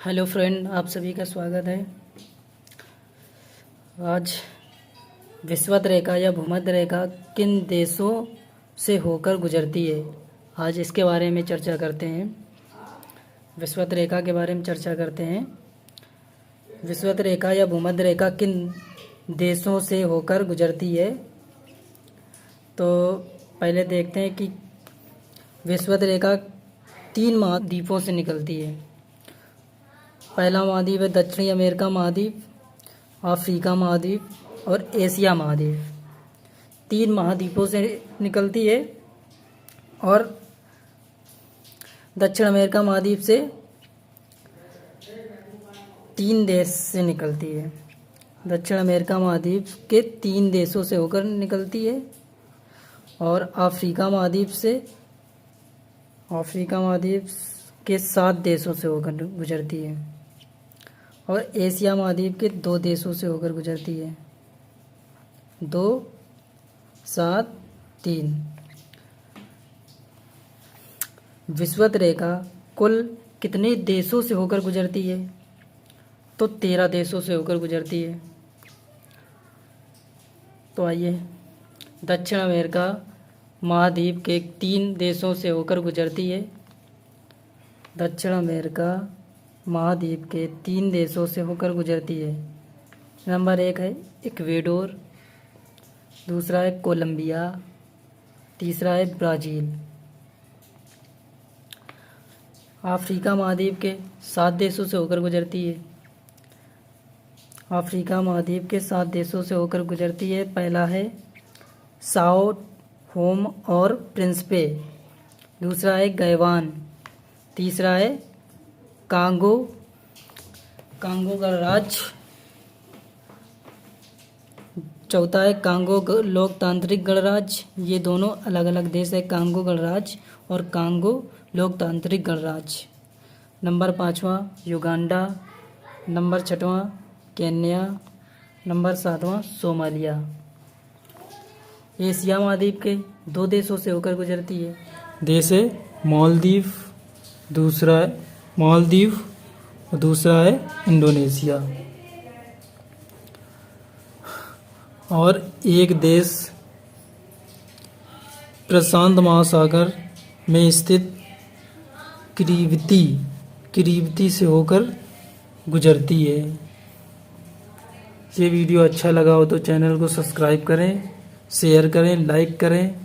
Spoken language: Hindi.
हेलो फ्रेंड, आप सभी का स्वागत है। आज विषुवत रेखा या भूमध्य रेखा किन देशों से होकर गुजरती है, आज इसके बारे में चर्चा करते हैं। विषुवत रेखा के बारे में चर्चा करते हैं। विषुवत रेखा या भूमध्य रेखा किन देशों से होकर गुजरती है, तो पहले देखते हैं कि विषुवत रेखा 3 महाद्वीपों से निकलती है। पहला महाद्वीप है दक्षिणी अमेरिका महाद्वीप, अफ्रीका महाद्वीप और एशिया महाद्वीप। 3 महाद्वीपों से निकलती है और दक्षिण अमेरिका महाद्वीप से 3 देश से निकलती है। दक्षिण अमेरिका महाद्वीप के 3 देशों से होकर निकलती है और अफ्रीका महाद्वीप के 7 देशों से होकर गुजरती है और एशिया महाद्वीप के 2 देशों से होकर गुजरती है। 2, 7, 3। विषुवत रेखा कुल कितने देशों से होकर गुजरती है, तो 13 देशों से होकर गुजरती है। तो आइए, दक्षिण अमेरिका महाद्वीप के 3 देशों से होकर गुजरती है। दक्षिण अमेरिका महाद्वीप के 3 देशों से होकर गुजरती है। नंबर 1 है इक्वेडोर, दूसरा है कोलंबिया, तीसरा है ब्राज़ील। अफ्रीका महाद्वीप के 7 देशों से होकर गुजरती है। अफ्रीका महाद्वीप के 7 देशों से होकर गुजरती है। पहला है साओ होम और प्रिंसिपे, दूसरा है गैवान, तीसरा है कांगो गणराज्य, चौथा है कांगो लोकतांत्रिक गणराज्य। ये दोनों अलग अलग देश है, कांगो गणराज्य और कांगो लोकतांत्रिक गणराज्य। नंबर 5वां युगांडा, नंबर 6वां केन्या, नंबर 7वां सोमालिया। एशिया महाद्वीप के 2 देशों से होकर गुजरती है। देश है मालदीव, दूसरा है मालदीव और दूसरा है इंडोनेशिया। और एक देश प्रशांत महासागर में स्थित किरीबती से होकर गुजरती है। ये वीडियो अच्छा लगा हो तो चैनल को सब्सक्राइब करें, शेयर करें, लाइक करें